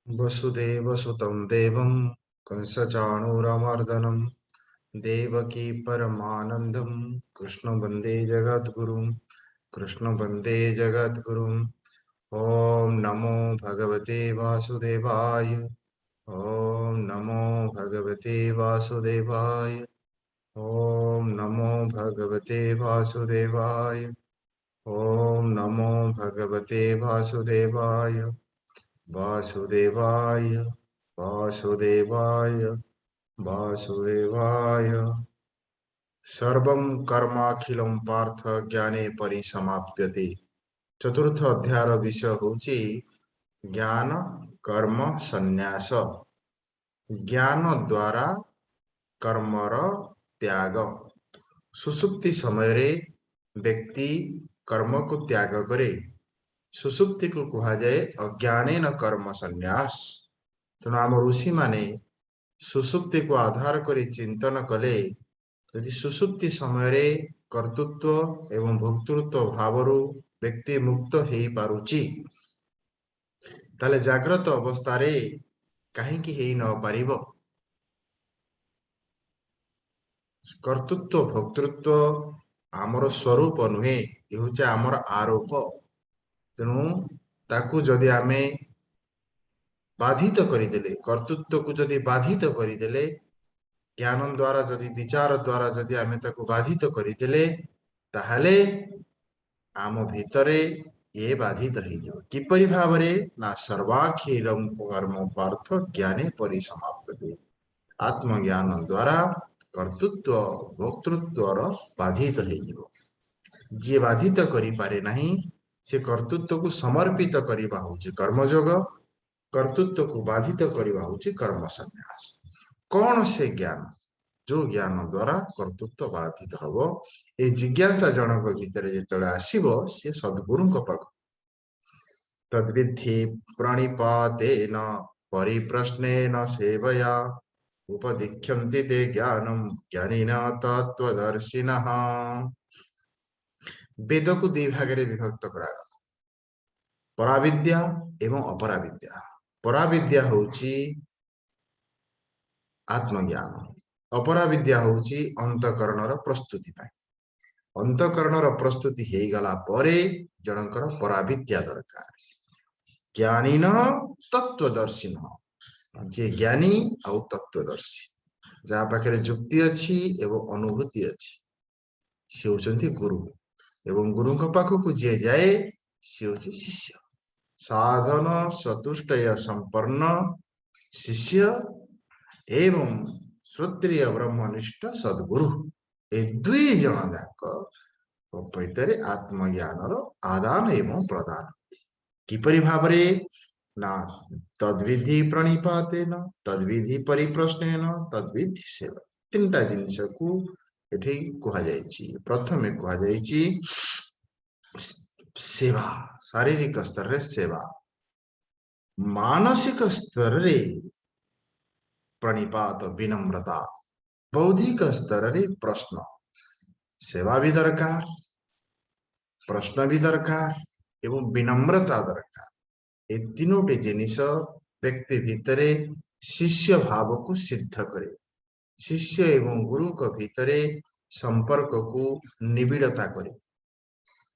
वसुदेवसुतं देवं कंसचाणूरमर्दनं देवकी परमानन्दं कृष्ण वन्दे जगद्गुरुं कृष्ण वन्दे जगद्गुरुम् ॐ नमो भगवते वासुदेवाय ॐ नमो भगवते वासुदेवाय ॐ नमो भगवते वासुदेवाय ॐ नमो भगवते वासुदेवाय वासुदेवाय वासुदेवाय वासुदेवाय सर्वं कर्माखिलं पार्थ ज्ञाने परिसमाप्यते। चतुर्थ अध्याय विषय होची ज्ञान कर्म संन्यास। ज्ञान द्वारा कर्मर त्याग। सुसुप्ति समय रे व्यक्ति कर्म को त्याग करे। सुसुप्ति को कहा जाए अज्ञानेन कर्म संन्यास। तेणु आम ऋषि माने सुसुप्ति को आधार करी चिंतन कले यदि सुसुप्ति समय रे कर्तृत्व एवं भोक्तृत्व भावरू व्यक्ति मुक्त हो पारुची ताले जाग्रत अवस्था रे कहीं ही न पारिबो। कर्तृत्व भोक्तृत्व आमर स्वरूप नुहे, ये हूँ आमर आरोप। तेणु ताकू जदि आमे बाधित करदेले कर्तृत्व को जदि बाधित करदेले ज्ञान द्वारा जदि विचार द्वारा जदि आमे ताकू बाधित करदेले ताहले आम भितरे ये बाधित हो किपरि भावरे ना सर्वाखिलम कर्म पार्थ ज्ञाने परिसमाप्यते। आत्मज्ञान द्वारा कर्तृत्व भोक्तृत्वर बाधित हो जी बाधित करि पारे नहीं से कर्तृत्व को समर्पित करवा होची कर्मयोग। कर्तृत्व को बाधित करवा होची कर्म संन्यास। कौन से ज्ञान जो ज्ञान द्वारा कर्तृत्व बाधित हबो ए जिज्ञासा जनक भीतर जेतले आसीबो से सद्गुरु पाख तद्विधि प्रणिपातेन परिप्रश्नेन सेवया उपदिख्यन्ति ते ज्ञानम ज्ञानिना तत्त्वदर्शिनः। वेद को दुई भाग में विभक्त करा पराविद्या एवं अपराविद्या। पराविद्या होची आत्मज्ञान, अपराविद्या होची अंतकरणर प्रस्तुति पाई। अंतकरणर प्रस्तुति हे गला परे जनकर पराविद्या दरकार। ज्ञानी न तत्वदर्शी न जे ज्ञानी आउ तत्वदर्शी जहाँ पाखे जुक्ति अच्छी एवं अनुभूति अच्छी सी होचंती गुरु एवं गुरु पाखक जे जाए सी होची शिष्य। साधन चतुष्टय संपन्न शिष्य एवं श्रोत्रिय ब्रह्मनिष्ठ सद्गुरु ए दुई जन जाक भितर आत्मज्ञान आदान एवं प्रदान किपरि भावरे ना तद्विधि प्रणिपातेन तद्विधि परिप्रश्नेन तद्विधि सेवा। तीनटा जिनिस को एठी कहा जायछि। प्रथमे कहा जायछि सेवा, शारीरिक स्तर रे सेवा, मानसिक स्तर रे प्रणिपात विनम्रता, बौद्धिक स्तर रे प्रश्न। सेवा भी दरकार, प्रश्न भी दरकार एवं विनम्रता दरकार। ये तीनोटी जिनिस व्यक्ति भितरे शिष्य भाव को सिद्ध करे। शिष्य एवं गुरु को भितरे संपर्क को निबिड़ता करे।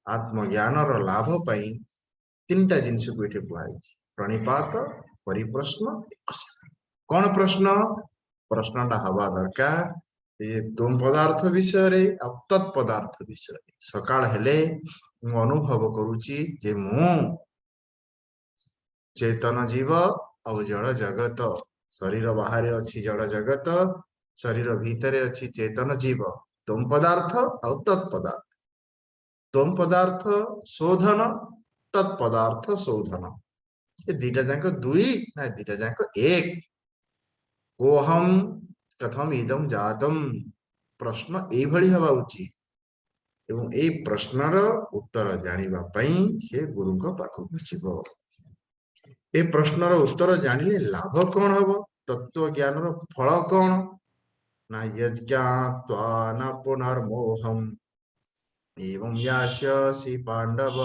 आत्मज्ञान लाभ पाई तीनटा जिनिस को ये कहुई प्रणिपात परिप्रश्न। कौन प्रश्न? प्रश्नटा हवा दरकार तुम पदार्थ विषय तत्पदार्थ विषय। सकाळ हेले मु अनुभव करुची जे मु चेतन जीव और जड़ जगत। शरीर बाहर अच्छी जड़ जगत, शरीर भीतर अच्छी चेतन जीव। तुम पदार्थ और तत्पदार्थ। तुम पदार्थ शोधन, तत्पदार्थ शोधन। ये दीटा जाक दुई ना दीटा जाक एक। कोहम कथम इदम जातम प्रश्न एभली हवा उचित एवं ए प्रश्नर उत्तर जानिबा पई से गुरु को पाखक छिबो। ए प्रश्नर उत्तर जानिले लाभ कौन हबो? तत्व ज्ञानर फल कौन ना यज्ञात्वा न पुनर्मोहम एवं यास्यसि पांडव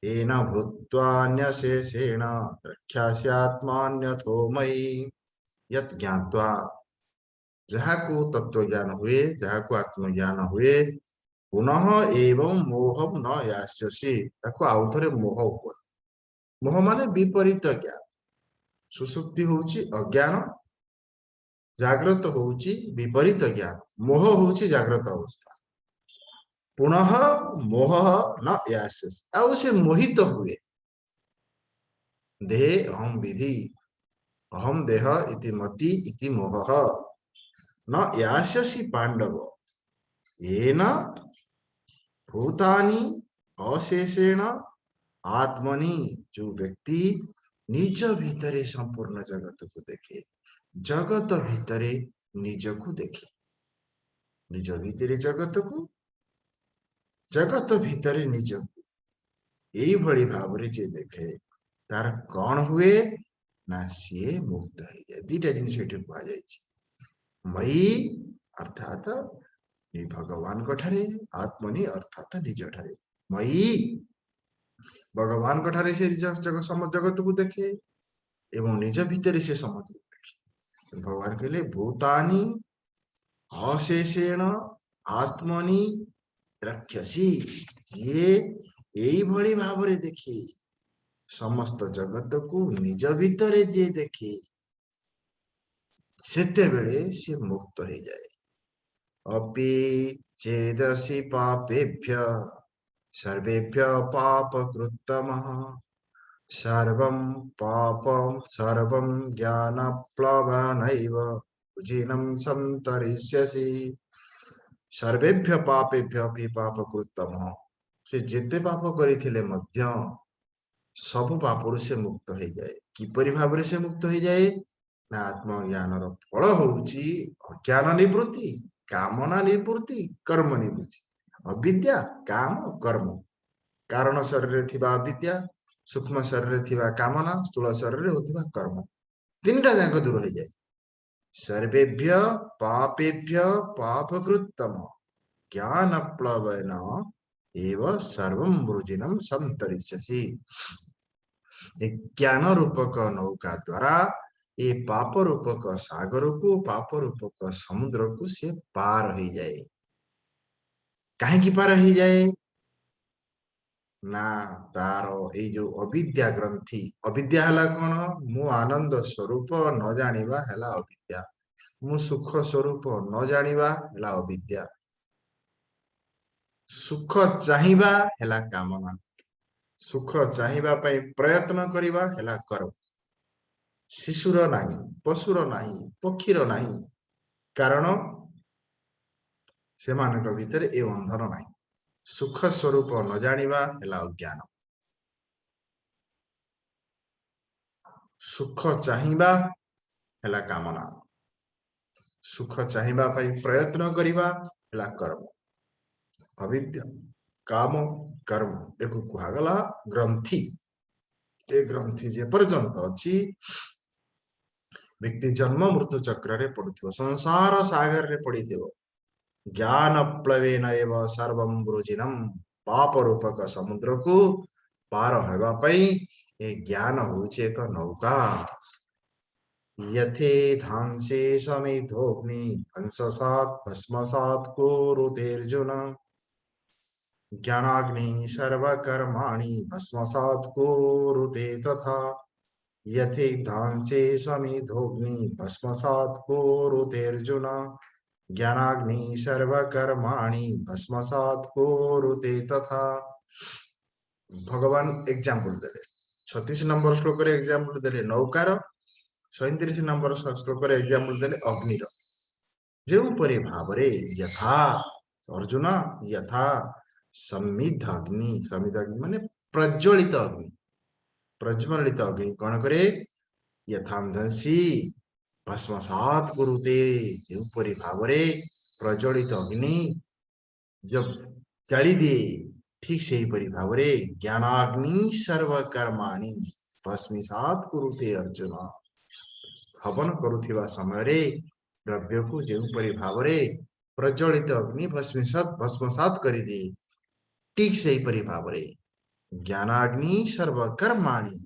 येन भूत्वान्यशेषेण द्रक्ष्यास्यात्मान्यथो मयि यत् ज्ञात्वा ଯାହାକୁ ତତ୍ତ୍ୱ ଜ୍ଞାନ ହୁଏ, ଯାହାକୁ ଆତ୍ମଜ୍ଞାନ ହୁଏ, ପୁନଃ ଏବଂ ମୋହଂ ନ ଯାସ୍ୟସି, ତାକୁ ଆଉ ଥରେ ମୋହ ହୁଏ। ମୋହ ମାନେ ବିପରୀତ ଜ୍ଞାନ। ସୁଷୁପ୍ତି ହଉଛି ଅଜ୍ଞାନ, ଜାଗ୍ରତ ହଉଛି ବିପରୀତ ଜ୍ଞାନ, ମୋହ ହଉଛି ଜାଗ୍ରତ ଅବସ୍ଥା। ପୁନଃ ମୋହ ନ ଯାସ୍ୟସି, ଆଉ ସେ ମୋହିତ ହୁଏ। ଦେହେ ଅହଂ ବିଧି, ଅହಂ ଦେହ ଇତି ମତି ଇତି ମୋହ न यास्यसि पांडव येन भूतानि अशेषेण आत्मनि। जो व्यक्ति निज भितरे संपूर्ण जगत को देखे, जगत भितरे निज को देखे, निज भितरे जगत को, जगत भितरे निज को यही भली भाव जे देखे तार कौन हुए ना सी मुक्त हो जाए। दुईटा जिन कह मई अर्थात भगवान ठारे, आत्मनि अर्थात निज ठारे। मई भगवान ठारे से जगत को देखे एवं निज भितर से समुद्र को देखे। भगवान कहले भूतानि अशेषेण आत्मनि रक्षसी, ये यही भली भाव देखे समस्त जगत को निज भितर जे देखे सेते बेले से मुक्त हो जाए। अपि चेदसि पापेभ्य सर्वेभ्य पापकृत्तमः सर्वं पापं सर्वं ज्ञानप्लवनैव उजिनं संतरिष्यसि। सर्वेभ्य पापेभ्य अपि पापकृत्तमः, से जेते पाप करिथिले मध्य सब पापरु से मुक्त हो जाए। किपरि भाव से मुक्त हो जाए ना आत्मज्ञान फल होउची अज्ञान निवृत्ति, कामना निवृत्ति, कर्म निवृत्ति। अविद्या काम कर्म, कारण शरीर थिबा अविद्या, सूक्ष्म शरीर थिबा कामना, स्थूल शरीर होथिबा कर्म, तीनटा जाक दूर हो जाए। सर्वेभ्य पापेभ्य पापकृत्तम ज्ञान प्लवेन एव सर्वं वृजिनं संतरिष्यसि। ज्ञान रूपक नौका द्वारा ये पाप रूपक सागर को, पाप रूपक समुद्र को से पार हो जाए। कहीं पार हो जाए ना तार ये जो अविद्या ग्रंथि, अविद्या हला कौन मु आनंद स्वरूप न जानिबा हला अविद्या, मु सुख स्वरूप न जानिबा हला अविद्या, सुख चाहिबा हला कामना, सुख चाहिबा पई प्रयत्न करिबा हला कर्म। शिशुर नाही, पशुर नाही, पक्षीर नाही, कारण से मानक भीतर ए बंधन नाही। सुख स्वरूप न जानिबा हला अज्ञान, सुख चाहिबा हला कामना, सुख चाहिबा पई प्रयत्न करिबा हला कर्म। अविद्या काम कर्म एको कुहागला ग्रंथि। ए ग्रंथि जे पर्यंत अछि व्यक्ति जन्म मृत्यु चक्र रे पड़ुथिबो, संसार सागर रे पड़िथिबो, ज्ञान प्लवेन एव सर्वं वृजिनं, पाप रूपक समुद्र को पार होगा पई ए ज्ञान होचे एक नौका। यथे धांसे समिधोग्नि अंशसात् भस्मसात् कुरुतेर्जुन, ज्ञानाग्नि सर्वकर्माणि भस्मसात् कुरुते तथा। यथे धांसे समिधोग्नि भस्मसात् कुरुतेर्जुन, ज्ञानाग्नि सर्वकर्माणि भस्मसात् कुरुते तथा। भगवान एग्जांपल देले 36 नंबर श्लोक रे एग्जांपल देले नौकार, 37 नंबर श्लोक रे एग्जांपल देले अग्निर। जेउ परि भावरे यथा अर्जुन यथा समिध अग्नि, समिध अग्नि माने प्रज्वलित अग्नि, प्रज्वलित अग्नि कौन करे यथांधसी भस्मसात् कुरुते, जेउ परि भावरे प्रज्वलित अग्नि जब जली दिए ठीक से ही परि भावरे ज्ञानाग्नि सर्वकर्माणि भस्मीसात् कुरुते अर्जुन। हवन करुथिबा समय रे द्रव्य को जेउ परि भावरे प्रज्वलित अग्नि भस्मसात् करि दिए, ठीक से ही परि भावरे ज्ञानाग्नि सर्वकर्माणि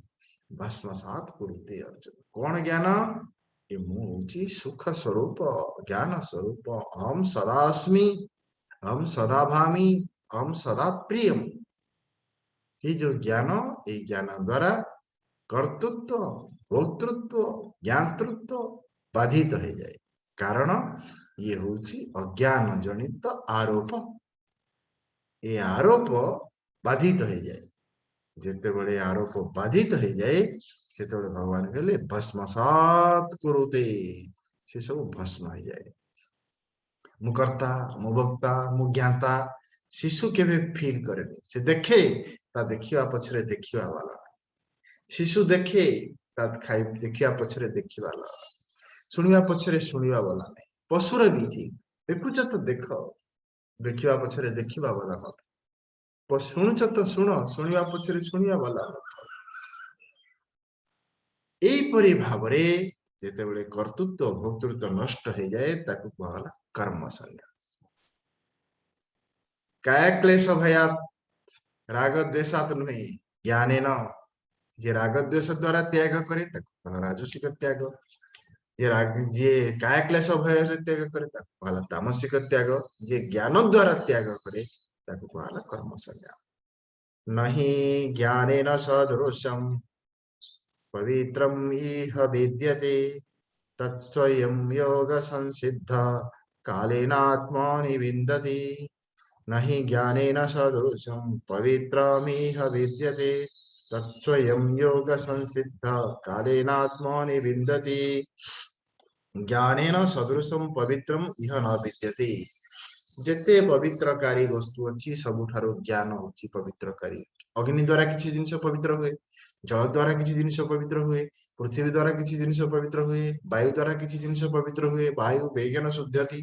भस्मसात कुरुते अर्जुन। कौन ज्ञान? कि मुझे सुख स्वरूप, ज्ञान स्वरूप, अहम सदास्मि, अहम सदा भामी, अहम सदा प्रियम। ये जो ज्ञान, ये ज्ञान द्वारा कर्तृत्व, भोक्तृत्व, ज्ञातृत्व बाधित हो जाए। कारण ये हूँ अज्ञान जनित आरोप। ये आरोप बाधित हो जाए। जिते बड़े आरोप बाधित हो जाए से भगवान कहले भस्मसात कुरुते, से सब भस्म हो जाए। मु कर्ता, मु भोक्ता, मु ज्ञाता शिशु केबे फील करेनि। से देखे ता देखिवा पछरे देखिवा वाला, शिशु देखे ता खाई देखिवा पछरे देखिवा वाला, सुनिवा पछरे सुनिवा वाला नहीं। पशुर भी ठीक, देखुच तो देख, देखिवा पछरे देखिवा वाला मत, शुणुच तो शुण, शुणिवा पछरे शुणिवा वाला मत। एपरि भावरे जेतेबेले कर्तृत्व भोक्तृत्व नष्ट हो जाए ताकू कहला कर्म संन्यास। काय क्लेश भयात राग द्वेषात नुहे, ज्ञानेन जे राग द्वेष द्वारा त्याग करे ताकू कहला राजसिक त्याग। जे राग जे काय क्लेश भय त्याग करे ताकू कहला तामसिक त्याग। जे ज्ञान द्वारा त्याग करे ताकू कहला कर्म संन्यास। नहीं ज्ञानेन सदृशम पवित्रम इह विद्यते तत्स्वयं योग संसिद्ध कालेनात्मानि विन्दति। नहि ज्ञानेन सदृशं पवित्रमिह विद्यते तत्स्वयं योग संसिद्ध कालेनात्मानि विन्दति। ज्ञानेन सदृशं पवित्रम इह न विद्यते। जेते पवित्रकारी वस्तु अच्छी सबुठारु ज्ञान होची पवित्रकारी। अग्नि द्वारा किसी जिनिस पवित्र हुए, जल द्वारा किसी जिनिस पवित्र हुए, पृथ्वी द्वारा किसी जिनिस पवित्र हुए, वायु द्वारा किसी जिनिस पवित्र हुए, वायु वेगन शुद्धति।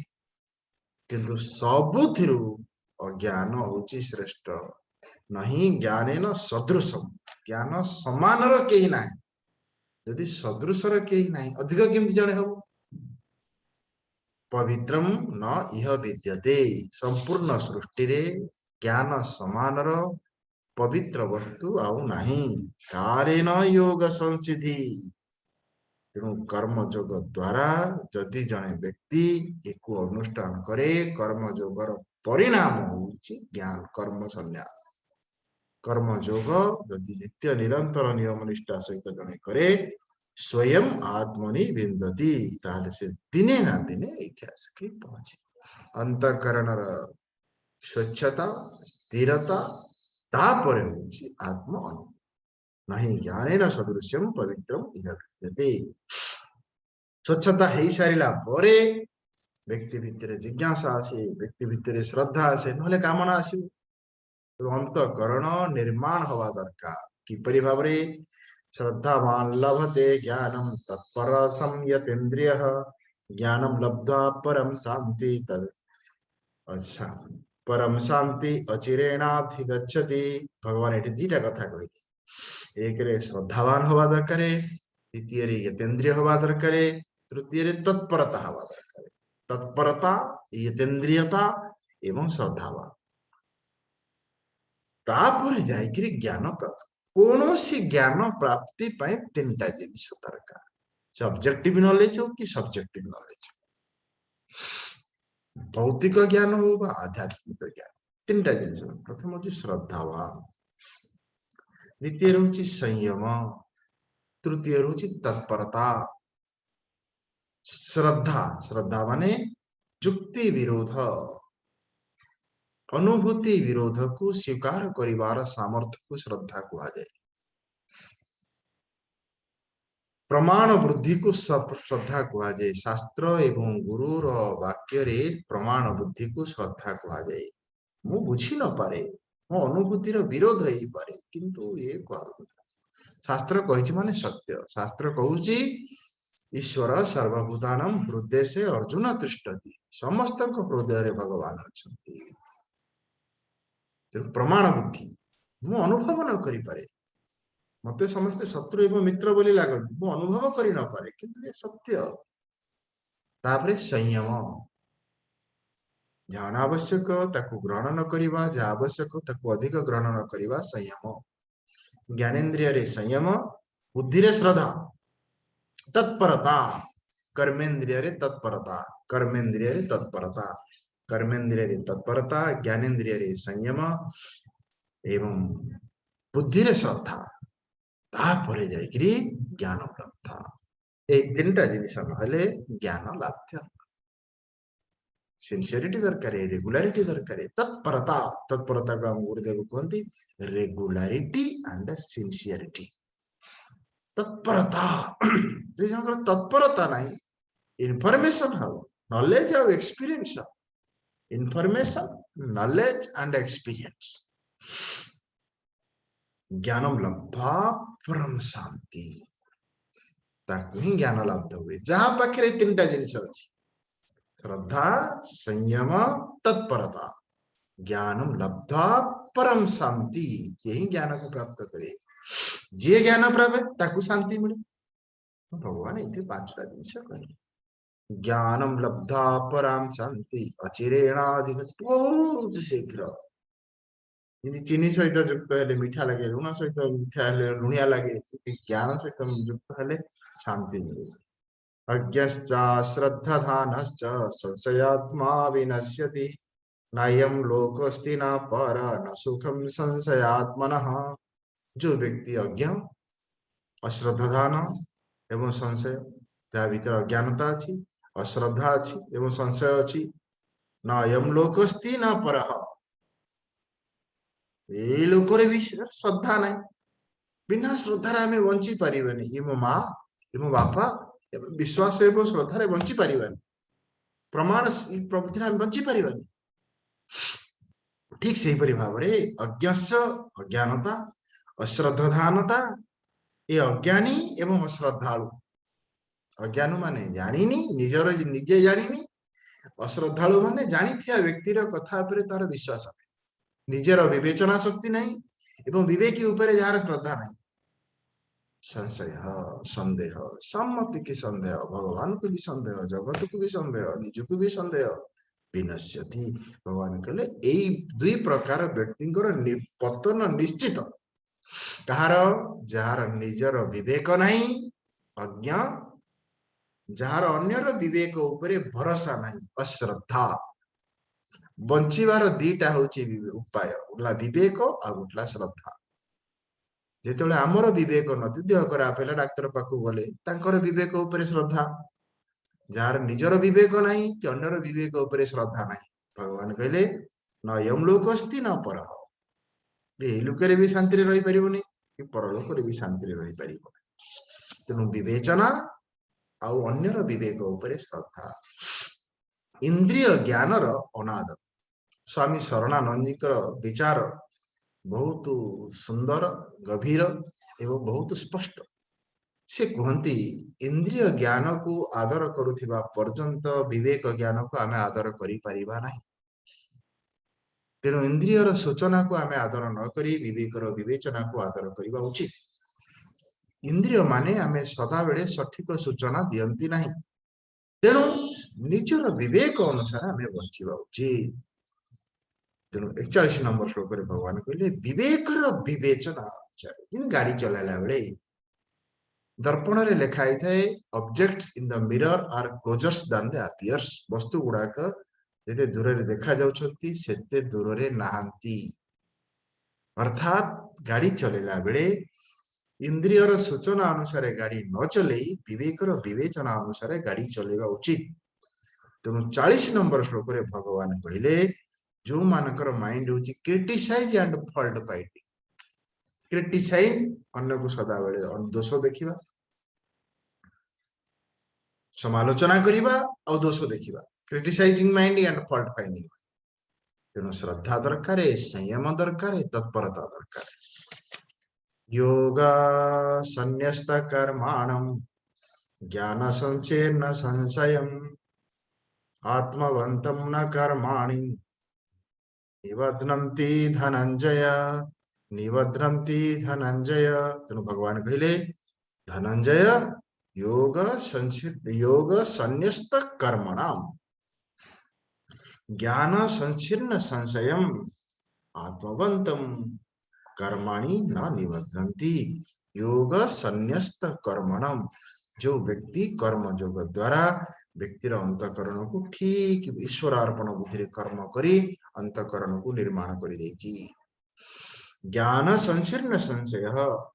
किंतु सबुथिरु अज्ञान होची श्रेष्ठ। नहीं ज्ञानेन सदृशम, ज्ञान समानर केही नाही। यदि सदृशर केही नाही अधिक केमति जणे हबो? पवित्रम न इह विद्यते। संपूर्ण सृष्टि रे ज्ञान समानर पवित्र वस्तु आउ नहीं। कारेण योग संसिद्धि। तेणु कर्म योग द्वारा जदि जने व्यक्ति एक अनुष्ठान करे, कर्म योगर परिणाम होची ज्ञान कर्म संन्यास। कर्म योग जदि नित्य निरंतर नियम निष्ठा सहित जने करे स्वयं आत्मनि विन्दति, ताले से दिने ना दिने एठी आसिकी पहुंचे। अंतःकरणर स्वच्छता, स्थिरता, तापरे होची आत्म अनुभव। नहीं ज्ञानेन सदृश्यम पवित्रम इह विद्यते। स्वच्छता है सारिला परे व्यक्ति भितर जिज्ञासा आसे, व्यक्ति भितर श्रद्धा आसे, नहले कामना आसीबो। तो अंतःकरण निर्माण हवा दरकार। किपरि भावरे श्रद्धावान लभते ज्ञानम तत्पर संयतेन्द्रियः ज्ञानम लब्ध्वा परम शांति तद। अच्छा, परम शांति अचिरेणाधिगच्छति। भगवान एठी दुईटा कथा कहि। एक रे श्रद्धावान हवा दरकार, द्वितीय रे यतेन्द्रिय हवा दरकार, तृतीय रे तत्परता हवा दरकार। तत्परता, यतेन्द्रियता एवं श्रद्धावान, तापर जाइकरी ज्ञान प्राप्त। कौनसी ज्ञान प्राप्ति पाए तीनटा जिनिस दरकार। सब्जेक्टिव नॉलेज हो कि सब्जेक्टिव नॉलेज, भौतिक ज्ञान हो बा आध्यात्मिक ज्ञान, तीनटा जिनिस। प्रथम होची श्रद्धावान, द्वितीय होची संयम, तृतीय होची तत्परता। श्रद्धा, श्रद्धा माने युक्ति विरोध, अनुभूति विरोध को स्वीकार करिवार सामर्थ्य को श्रद्धा कहा जाए। प्रमाण वृद्धि को श्रद्धा कहा जाए। शास्त्र एवं गुरुर वाक्य रे प्रमाण बुद्धि को श्रद्धा कहा जाए। मु बुझी न पारे, मो अनुभूतिर विरोध होई पारे, किंतु ये कहा शास्त्र कहिछि माने सत्य। शास्त्र कहूछि ईश्वर सर्वभूतानां हृदय से अर्जुन तिष्ठति। समस्त हृदय रे भगवान अछंती। प्रमाण बुद्धि मु अनुभव न करि पारे, मते समस्त शत्रु एवं मित्र बोली लागत, मु अनुभव करि न पारे, किंतु ये सत्य। तापरे संयम, जहाँ आवश्यक ताकू ग्रहण न करिवा, जहाँ आवश्यक ताकू अधिक ग्रहण न करिवा, संयम। ज्ञानेन्द्रिय रे संयम, बुद्धि रे श्रद्धा, तत्परता, कर्मेन्द्रिय रे तत्परता, कर्मेन्द्रिय रे तत्परता, कर्मेन्द्रिय रे तत्परता, ज्ञानेन्द्रिय रे संयम एवं बुद्धि रे श्रद्धा, तापर जाइकरी ज्ञान प्राप्त। ए तीनटा जिनिस नहले ज्ञान लाभ्य। सिंसियरिटी दरकार, रेगुलारिटी दरकार, तत्परता, तत्परता को हम गुरुदेव कहते रेगुलारिटी एंड सिंसियरिटी। तत्परता तत्परता नहीं, information how, knowledge how, experience how, information, knowledge and experience, ज्ञानम लब्धा परम शांति, ताकू ही ज्ञान लब्ध हुए। जहां पाखे तीनटा जिनिस अछि, श्रद्धा, संयम, तत्परता, ज्ञानम लब्धा परम शांति, यही ज्ञान को प्राप्त करे। जे ज्ञान प्राप्त ताकू शांति मिले। भगवान ये पांचटा जिनिस कहले, ज्ञानम लब्धा परम शांति अचिरेणाधिगच्छति, बहुत शीघ्र। चीनी सहित युक्त हेले मीठा लगे, लुण सहित मीठा हेले लुणिया लगे, ज्ञान सहित युक्त हेले शांति मिले। अज्ञश्च श्रद्धाधानश्च संशयात्मा विनश्यति, नायम लोकोस्ति न पर न सुखम संशयात्मनः। जो व्यक्ति अज्ञ, अश्रद्धाधान एवं संशय, ता भीतर अज्ञानता अछि, अश्रद्धा अछि एवं संशय अछि, न अयम लोकोस्ति न परः, ए लोकरे भी श्रद्धा नहीं। बिना श्रद्धार आमे बंची परिबनी। ये मो माँ, ये मो बापा, विश्वास एवं श्रद्धारे बंची परिबनी, प्रमाण प्रवृत्ति आमे बंची परिबनी। ठीक से परि भाव रे अज्ञस्य अज्ञानता, अश्रद्धानता, ये अज्ञानी एवं अश्रद्धालु। अज्ञानु माने जानिनी, निजर निजे जानिनी, अश्रद्धालु माने जानिथिया व्यक्तिर कथा उपरे तार विश्वास, निजर विवेचना शक्ति नहीं एवं विवेकी उपरे जार श्रद्धा नहीं। संशय, संदेह, सम्मति की संदेह, भगवान को भी संदेह, जगत को भी संदेह, निज को भी संदेह, विनश्यति। भगवान कहले एई दुई प्रकार व्यक्तिंकर पतन निश्चित। कहार जार निजर विवेक नहीं, अज्ञा, जार अन्यर विवेक उपरे भरोसा नहीं, अश्रद्धा। बंचीबार दीटा होची उपाय, उला विवेक आ उला श्रद्धा। जेतेबेले आमर विवेक नथि, देह खराब हेले डाक्टर पाखु गले, तांकर विवेक उपरे श्रद्धा। जार निजर विवेक नहीं कि अन्यर विवेक उपरे श्रद्धा नहीं, भगवान कहले न यम लोक अस्ति न परः, ए लोकरे भी शांति रे रही परिबोनी कि परलोक रे भी शांति रे रही परिबोनी। तेनु विवेचना आउ अन्यर विवेक उपरे श्रद्धा। इंद्रिय ज्ञानर अनादर। स्वामी शरणानंदीकर विचार बहुत सुंदर, गभीर एवं बहुत स्पष्ट। से कहती इंद्रिय ज्ञान को आदर करुथिबा पर्यंत विवेक ज्ञान को आमे आदर करि परिबा नाही। तेणु इंद्रियर सूचना को आमे आदर न करी विवेकर विवेचना को आदर करिबा उचित। इंद्रिय माने आमे सदा बेले सठिक सूचना दियंती नाही, तेणु निजर विवेक अनुसार आमे बंचिबा उचित। तेणु 41 नंबर श्लोक रे भगवान कहले विवेकर विवेचना। इन गाड़ी चलाला बेले दर्पण रे लिखा है objects in the mirror are closer than the appears. वस्तु गुड़ाक जेते दूर रे देखा जाउछंती सेते दूर रे नाहंती। अर्थात गाड़ी चलेला बेले इंद्रियर सूचना अनुसार गाड़ी न चले विवेकर विवेचना अनुसार गाड़ी चलेगा उचित। तेणु 40 नंबर श्लोक रे भगवान कहले जो मानकर माइंड होची criticise and fault finding. Criticise अन्य को सदा बेले दोष देखिबा, समालोचना करिबा और दोष देखिबा, criticising mind and fault finding. तेणु श्रद्धा दरकार, संयम दरकार, तत्परता दरकार। योग संन्यस्त कर्माणम ज्ञान संचेन्न संशयम आत्मवंतम न कर्माणि निबध्नन्ति धनंजय, निबध्नन्ति धनंजय। तेणु भगवान कहले धनंजय योग संन्यस्त कर्मणाम ज्ञान संचिन्न संशयम आत्मवंतम कर्माणि न निबध्नन्ति योग संन्यस्त कर्मणम। जो व्यक्ति कर्म योग द्वारा व्यक्तिर अंतकरण को ठीक ईश्वर अर्पण बुद्धि कर्म करी अंतकरण को निर्माण कर देछि। ज्ञान संशीर्ण संशय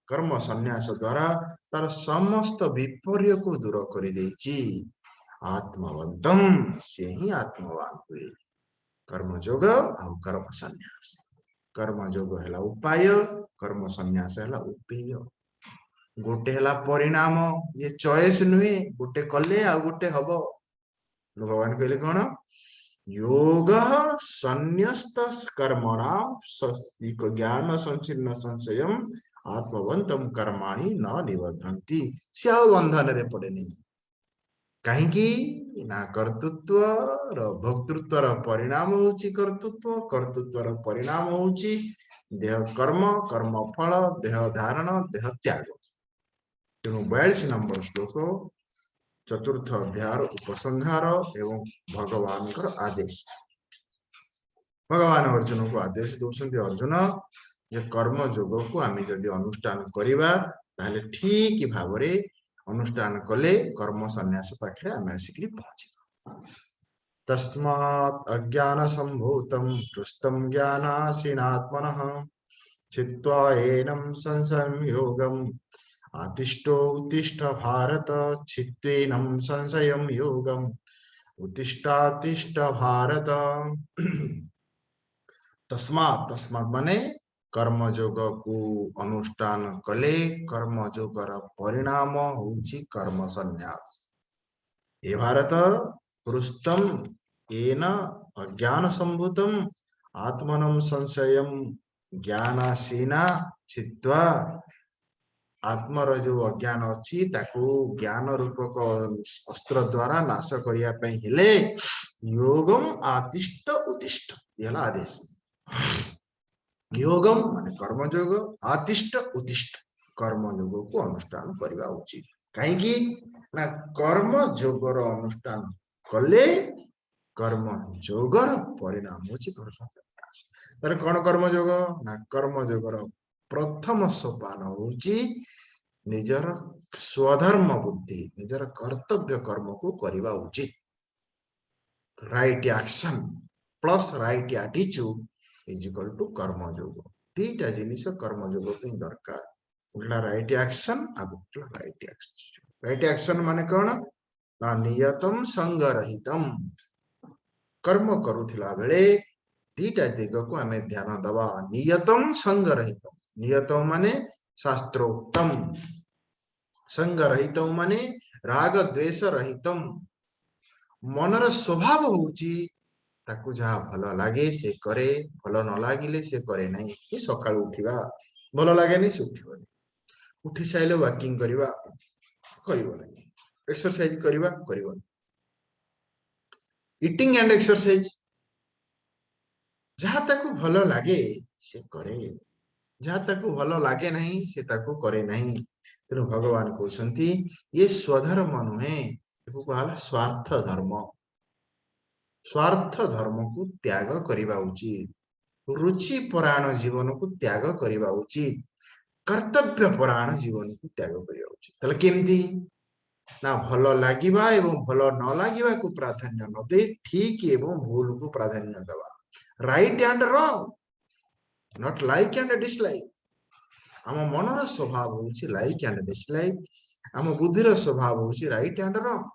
कर्म संन्यास द्वारा तार समस्त विपर्य को दूर कर देछि। आत्मवंतम से ही आत्मवान हुए। कर्मयोग और कर्म संन्यास। कर्मयोग है उपाय, कर्म संन्यास है उपेय। गोटे है परिणाम, ये चॉइस नुहे, गोटे कले आ गोटे हम। भगवान कहले कौन? योग संन्यस्त कर्मणाम ज्ञान संचिन्न संशय आत्मवंतम कर्माणि न निबध्नन्ति। से बंधन रे पड़े नहीं। कहीं ना कर्तृत्व भोक्तृत्व परिणाम होची कर्तृत्व, कर्तृत्व परिणाम होची देह कर्म, कर्म फल देह धारण देह त्याग। तेणु 42 नंबर श्लोक चतुर्थ अध्याय उपसंहार एवं भगवान आदेश। भगवान अर्जुन को आदेश दौरान अर्जुन ये कर्म योग को आम जदि अनुष्ठान करवा ताहले ठीक भाव अनुष्ठान कले कर्म संन्यास पाखे आम आसिक पहुंच। तस्मात् अज्ञान संभूतम दुष्टम ज्ञानासीनात्मनः चित्वा एनं संशयं योगम आतिष्ठो उत्तिष्ठ भारत चित्तेनं संशयं योगम उत्तिष्ठातिष्ठ भारत। तस्मात् तस्मात् माने कर्मयोग को अनुष्ठान कले कर्मयोगर परिणाम होची कर्म संन्यास। हे भारत पृष्ठम येन अज्ञान संभूतम आत्मनं संशयम ज्ञानासीना चित्वा। आत्मर जो अज्ञान अच्छी ताकू ज्ञान रूपक अस्त्र द्वारा नाश करने हेले योगम आतिष्ठ उत्तिष्ठ ये आदेश। योगम माने कर्मयोग, आतिष्ठ उत्तिष्ठ कर्मयोग को अनुष्ठान करवा उचित। कहीं ना कर्मयोगर अनुष्ठान कले कर्मयोगर परिणाम होची कर्म संन्यास। तर कौन कर्मयोग ना कर्मयोगर प्रथम सोपान होची निजर स्वधर्म बुद्धि निजर कर्तव्य कर्म को करवा उचित। Right action plus right attitude is equal to कर्मयोग। दीटा जिनिस कर्मयोग पे दरकार। उठला राइट एक्शन अब उठला राइट एक्शन। राइट एक्शन माने कौन ना नियतम संग रहितम। कर्म करुथिला बेले दीटा दिग को आमे ध्यान दबा। नियतम संग रहितम, नियतम माने शास्त्रोक्तम, संग रहितम माने राग द्वेष रहितम। मनर स्वभाव होची ताकू जहाँ भल लगे से करे, भल न लगिले से करे नहीं। ये सकाळ उठिबा भल लगे नहीं से उठिबनी, उठी साइले वॉकिंग करबा करिवो नहीं, एक्सरसाइज करबा करिवो। इटिंग एंड एक्सरसाइज जहाँ ताकू भल लगे से करे, जहाँ ताकू भल लगे नहीं से ताकू करे नहीं। तेणु भगवान कहते ये स्वधर्म नुहे, कहला स्वार्थ धर्म। स्वार्थ धर्म को त्याग करवा उचित। रुचि परायण जीवन को त्याग करवा उचित। कर्तव्य परायण जीवन को त्याग करवा उचित। तले केमती ना भल लागिबा एवं भल न लागिबा को प्राधान्य न दे ठीक एवं भूल को प्राधान्य देवा। Right and wrong, not like and dislike. आम मनर स्वभाव होची लाइक एंड डिसलाइक, आम बुद्धिर स्वभाव होची राइट एंड रॉन्ग।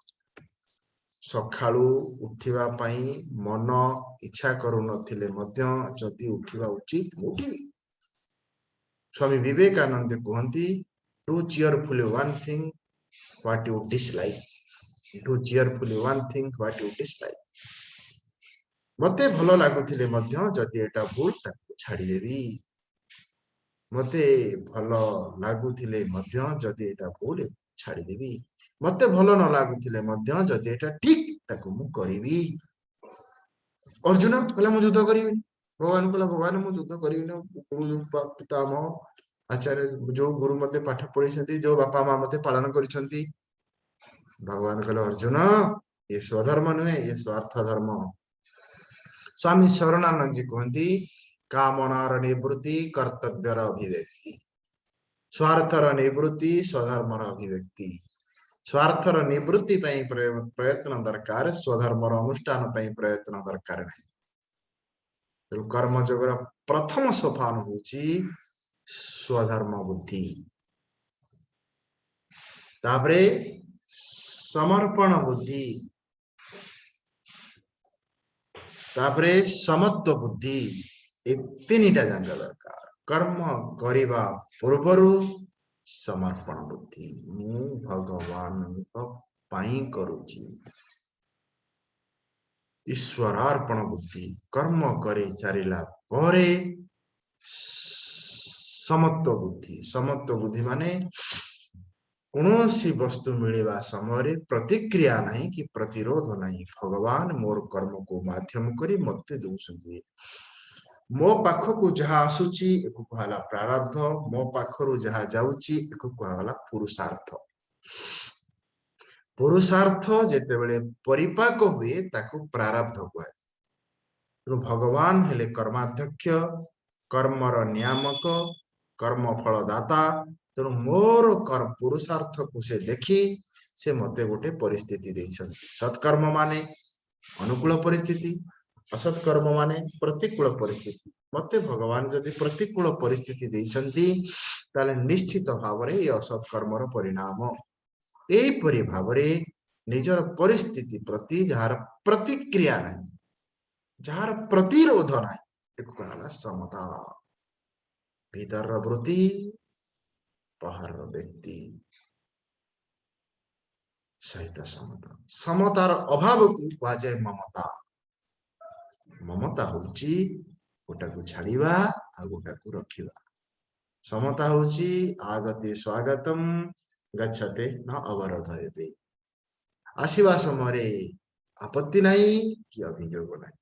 सखाळू उठिबा पई मन इच्छा करू नथिले मध्य जदि उठिबा उचित उठिबी। स्वामी विवेकानंद कहती do cheerfully one thing what you dislike, do cheerfully one thing what you dislike. मते भल लागुथिले मध्य जदि एटा भूल ताकू छाडी देबी, मते भल लागुथिले मध्य जदि एटा भूल छाडी देबी, मते भल न लागुथिले मध्य जदि एटा ठीक ताकू मु करिवि। अर्जुन कहला मु युद्ध करिविनी। भगवान कहला भगवान मु युद्ध करिविनी। गुरु पितामह आचार्य जो गुरु मते पाठ पढ़ी, जो बापा माँ मते पालन करिसंती। भगवान कहला अर्जुन ये स्वधर्म नुहे, ये स्वार्थ धर्म। स्वामी शरणानंद जी कहती कामनार निवृत्ति कर्तव्यर अभिव्यक्ति स्वार्थर निवृत्ति स्वधर्मर अभिव्यक्ति स्वार्थर निवृत्ति प्रयत्न दरकार स्वधर्मर अनुष्ठान प्रयत्न दरकार नहीं कर्मयोगर प्रथम सोपान होची स्वधर्म बुद्धि तापरे समर्पण बुद्धि तापरे समत्व बुद्धि ए तीनटा जांग दरकार कर्म करिबा पूर्वरु समर्पण बुद्धि मु भगवान पाई करूची ईश्वरार्पण बुद्धि कर्म करे चारिला परे समत्व बुद्धि माने कौनसी वस्तु मिलवा समय प्रतिक्रिया नहीं कि प्रतिरोध नहीं भगवान मोर कर्म को माध्यम करी मते दउसंती मो पाखकु जहा आसुची एको कहला प्रारब्ध मो पाखरु जहा जाउची एको कहला पुरुषार्थ पुरुषार्थ जेते बेले परिपाक हुए ताकू प्रारब्ध कहै तो भगवान हेले कर्माध्यक्ष कर्मर नियामक कर्म फलदाता तेणु मोर कर पुरुषार्थ को से देखी से मते गोटे परिस्थिति देइछन सत्कर्म माने अनुकूल परिस्थिति असत्कर्म माने प्रतिकूल परिस्थिति मते भगवान जदि प्रतिकूल परिस्थिति देइछन्ती ताले निश्चित भावरे ये असत्कर्मर परिणाम एई परि भावरे निजर परिस्थिति प्रति जार प्रतिक्रिया नाही जार प्रतिरोध नाही एको कहला समता भीतर वृत्ति बाहर व्यक्ति सहित समता समतार अभाव को कहा जाए ममता ममता होची गोटा को छाड़ीवा आ गोटा को रखिवा समता होची आगते स्वागतम गच्छते न अवरोधयते आसीवा समय आपत्ति नहीं कि अभियोग नहीं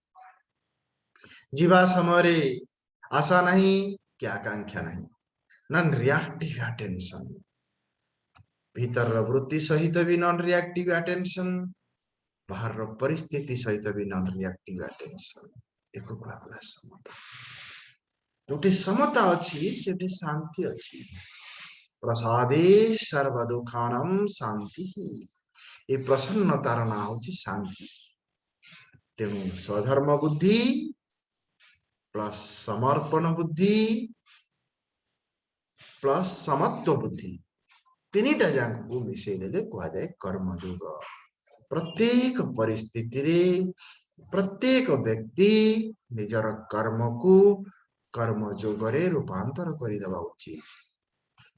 जीवा समय आशा नहीं कि आकांक्षा नहीं नॉन रिएक्टिव अटेंशन भीतर वृत्ति सहित भी नॉन रिएक्टिव अटेंशन बाहर परिस्थिति सहित भी नॉन रिएक्टिव अटेंशन एको कहला समता जोटे समता अछि सेटे शांति अछि प्रसादे सर्व दुखानम शांति ए प्रसन्नतार ना होछि शांति तेणु स्वधर्म बुद्धि प्लस समर्पण बुद्धि प्लस समत्व बुद्धि तीनटा जांग को मिसे देले कहा जाए कर्मयोग प्रत्येक परिस्थिति रे प्रत्येक व्यक्ति निजर कर्म को कर्मयोग रे रूपांतर करि देबा उचित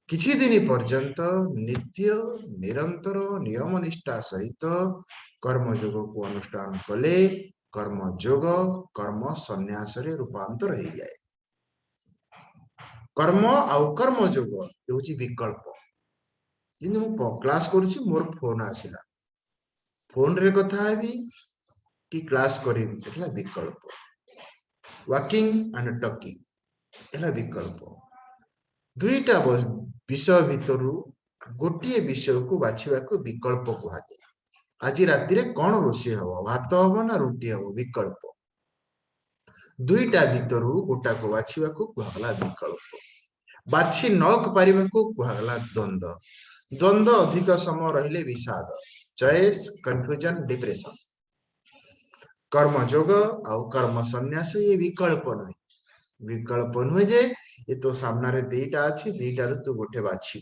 किछि दिन पर्यंत नित्य निरंतर नियम निष्ठा सहित कर्मयोग को अनुष्ठान कले कर्मयोग कर्म संन्यास रे रूपांतर हो जाए कर्म आउ कर्मयोग होची विकल्प जिन मु क्लास करूची मोर फोन आसिला फोन रे कथा हेबी कि क्लास करिबी एला विकल्प वॉकिंग एंड टॉकिंग एला विकल्प दुईटा विषय भितरु गोटिए विषय को बाछिबा को विकल्प कहा जाय आज राति रे कोन रोसे हबो भात हबो ना रोटी हबो विकल्प दुईटा भितरु गोटा को बाछिबा को कहला विकल्प बाछि नक पारिबा को कहला द्वंद्व द्वंद्व अधिक समय रहिले विषाद चॉइस कंफ्यूजन डिप्रेशन कर्मयोग आउ कर्म संन्यास ये विकल्प नुहे जे ये तो सामना रे दुईटा अछि दुईटा रे तू गोटे बाछि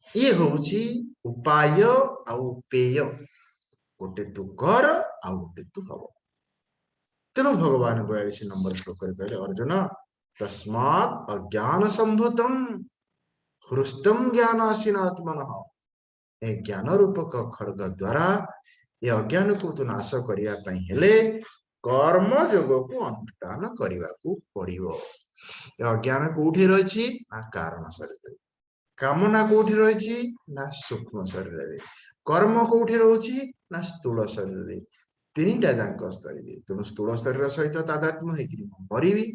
ये होउची उपाय आउ पेय गोटे तू कर आउ गोटे तू हबो तेणु भगवान 42 नंबर श्लोक रे कहले अर्जुन तस्मात् अज्ञान संभूतम हृष्टम ज्ञानासीनात्मनः ए ज्ञान रूपक खड्ग द्वारा ये अज्ञान को तू नाश करिया पई हेले कर्म योग को अनुष्ठान करिवा को पड़िबो ए अज्ञान कोठी रहिछि ना कारण शरीर कामना कोठी रहिछि ना सूक्ष्म शरीर रे कर्म कोठी रहुछि ना स्थूल शरीर रे तीनटा जांक शरीर तेणु स्थूल शरीर सहित तादात्म्य हेकि मरिबी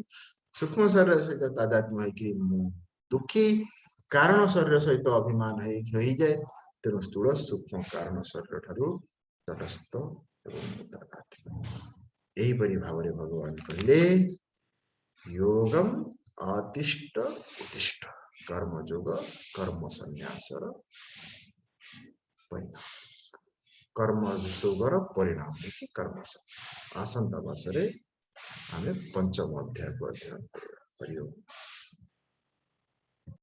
सूक्ष्म शरीर सहित तादात्म्य हेकि मु दुखी कारण शरीर सहित अभिमान हो जाए तेणु स्थूल सूक्ष्म कारण शरीर ठारू तटस्थ एवं तादात्म्य एहीपरि भावरे भगवान कहले योगम अतिष्ठ उत्तिष्ठ कर्म जोग कर्म संन्यासर परिणाम कर्म जोगर परिणाम देखि कर्म आसंता मासरे आमे पंचम अध्याय को अध्ययन करियो।